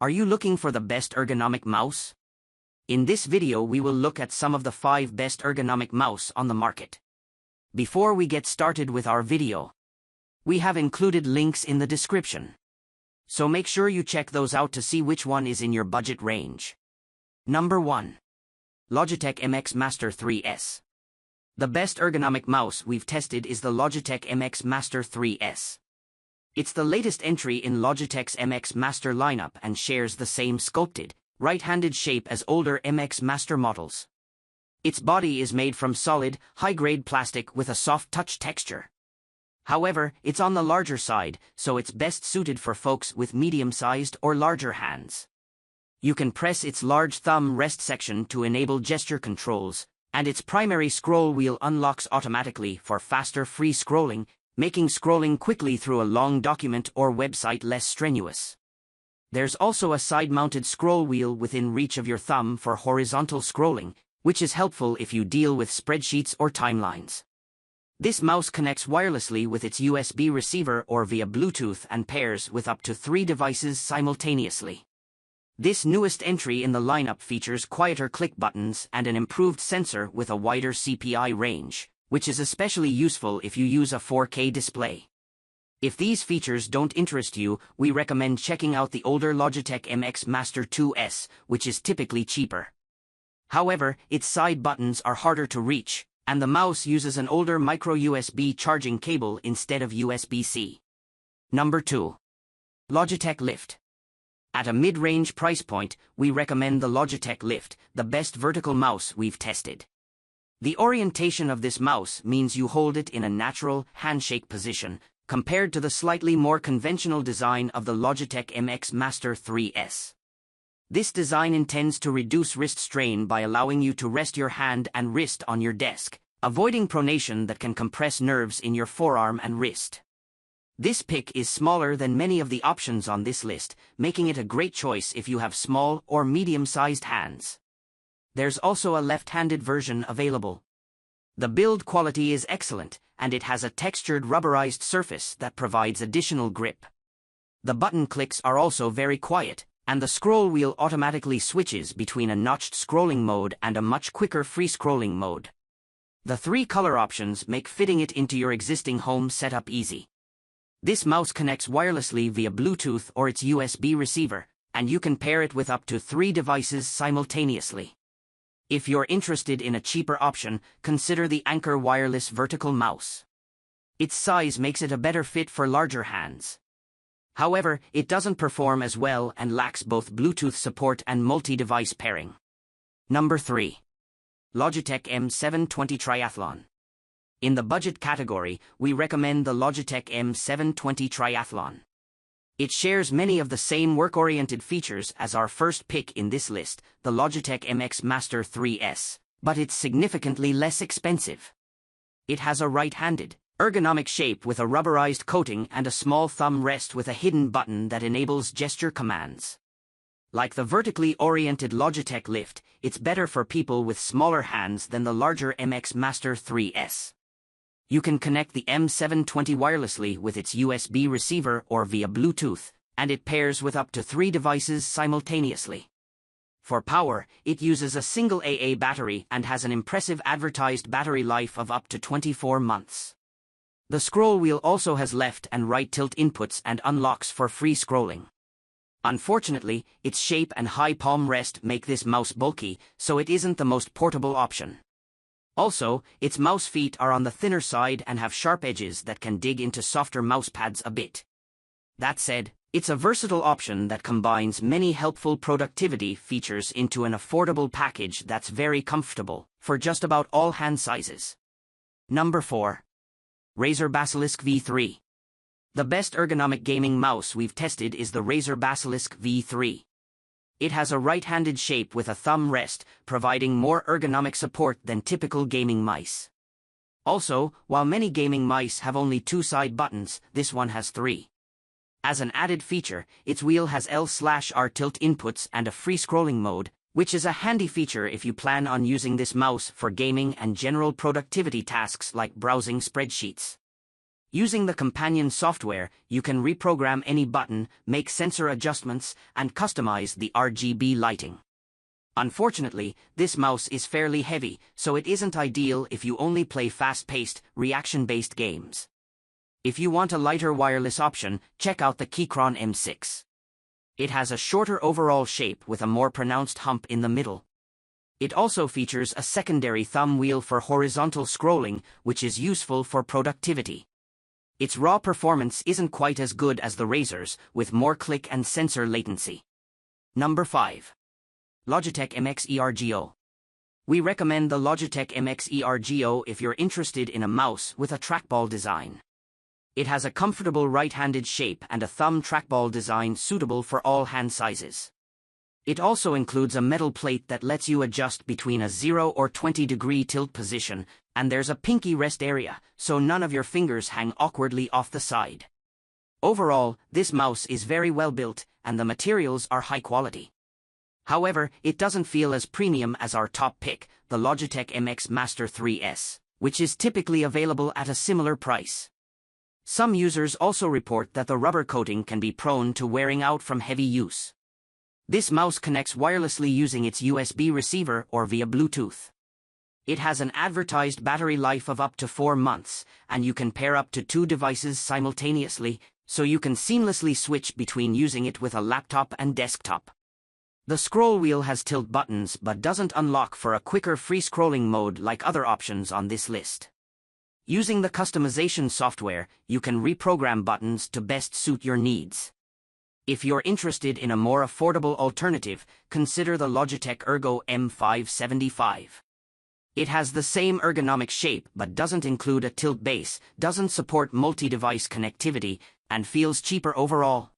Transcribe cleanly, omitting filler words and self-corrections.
Are you looking for the best ergonomic mouse? In this video we will look at some of the 5 best ergonomic mouse on the market. Before we get started with our video, we have included links in the description. So make sure you check those out to see which one is in your budget range. Number 1. Logitech MX Master 3S. The best ergonomic mouse we've tested is the Logitech MX Master 3S. It's the latest entry in Logitech's MX Master lineup and shares the same sculpted, right-handed shape as older MX Master models. Its body is made from solid, high-grade plastic with a soft touch texture. However, it's on the larger side, so it's best suited for folks with medium-sized or larger hands. You can press its large thumb rest section to enable gesture controls, and its primary scroll wheel unlocks automatically for faster free scrolling, making scrolling quickly through a long document or website less strenuous. There's also a side-mounted scroll wheel within reach of your thumb for horizontal scrolling, which is helpful if you deal with spreadsheets or timelines. This mouse connects wirelessly with its USB receiver or via Bluetooth and pairs with up to 3 devices simultaneously. This newest entry in the lineup features quieter click buttons and an improved sensor with a wider CPI range, which is especially useful if you use a 4K display. If these features don't interest you, we recommend checking out the older Logitech MX Master 2S, which is typically cheaper. However, its side buttons are harder to reach, and the mouse uses an older micro USB charging cable instead of USB-C. Number 2. Logitech Lift. At a mid-range price point, we recommend the Logitech Lift, the best vertical mouse we've tested. The orientation of this mouse means you hold it in a natural, handshake position, compared to the slightly more conventional design of the Logitech MX Master 3S. This design intends to reduce wrist strain by allowing you to rest your hand and wrist on your desk, avoiding pronation that can compress nerves in your forearm and wrist. This pick is smaller than many of the options on this list, making it a great choice if you have small or medium-sized hands. There's also a left-handed version available. The build quality is excellent, and it has a textured rubberized surface that provides additional grip. The button clicks are also very quiet, and the scroll wheel automatically switches between a notched scrolling mode and a much quicker free scrolling mode. The 3 color options make fitting it into your existing home setup easy. This mouse connects wirelessly via Bluetooth or its USB receiver, and you can pair it with up to 3 devices simultaneously. If you're interested in a cheaper option, consider the Anker wireless vertical mouse. Its size makes it a better fit for larger hands. However, it doesn't perform as well and lacks both Bluetooth support and multi-device pairing. Number 3. Logitech M720 Triathlon. In the budget category, we recommend the Logitech M720 Triathlon. It shares many of the same work-oriented features as our first pick in this list, the Logitech MX Master 3S, but it's significantly less expensive. It has a right-handed, ergonomic shape with a rubberized coating and a small thumb rest with a hidden button that enables gesture commands. Like the vertically oriented Logitech Lift, it's better for people with smaller hands than the larger MX Master 3S. You can connect the M720 wirelessly with its USB receiver or via Bluetooth, and it pairs with up to 3 devices simultaneously. For power, it uses a single AA battery and has an impressive advertised battery life of up to 24 months. The scroll wheel also has left and right tilt inputs and unlocks for free scrolling. Unfortunately, its shape and high palm rest make this mouse bulky, so it isn't the most portable option. Also, its mouse feet are on the thinner side and have sharp edges that can dig into softer mouse pads a bit. That said, it's a versatile option that combines many helpful productivity features into an affordable package that's very comfortable for just about all hand sizes. Number 4. Razer Basilisk V3. The best ergonomic gaming mouse we've tested is the Razer Basilisk V3. It has a right-handed shape with a thumb rest, providing more ergonomic support than typical gaming mice. Also, while many gaming mice have only 2 side buttons, this one has 3. As an added feature, its wheel has L/R tilt inputs and a free scrolling mode, which is a handy feature if you plan on using this mouse for gaming and general productivity tasks like browsing spreadsheets. Using the companion software, you can reprogram any button, make sensor adjustments, and customize the RGB lighting. Unfortunately, this mouse is fairly heavy, so it isn't ideal if you only play fast-paced, reaction-based games. If you want a lighter wireless option, check out the Keychron M6. It has a shorter overall shape with a more pronounced hump in the middle. It also features a secondary thumb wheel for horizontal scrolling, which is useful for productivity. Its raw performance isn't quite as good as the Razer's, with more click and sensor latency. Number 5. Logitech MX ERGO. We recommend the Logitech MX ERGO if you're interested in a mouse with a trackball design. It has a comfortable right-handed shape and a thumb trackball design suitable for all hand sizes. It also includes a metal plate that lets you adjust between a 0 or 20-degree tilt position, and there's a pinky rest area, so none of your fingers hang awkwardly off the side. Overall, this mouse is very well built, and the materials are high quality. However, it doesn't feel as premium as our top pick, the Logitech MX Master 3S, which is typically available at a similar price. Some users also report that the rubber coating can be prone to wearing out from heavy use. This mouse connects wirelessly using its USB receiver or via Bluetooth. It has an advertised battery life of up to 4 months, and you can pair up to 2 devices simultaneously, so you can seamlessly switch between using it with a laptop and desktop. The scroll wheel has tilt buttons but doesn't unlock for a quicker free-scrolling mode like other options on this list. Using the customization software, you can reprogram buttons to best suit your needs. If you're interested in a more affordable alternative, consider the Logitech ERGO M575. It has the same ergonomic shape but doesn't include a tilt base, doesn't support multi-device connectivity, and feels cheaper overall.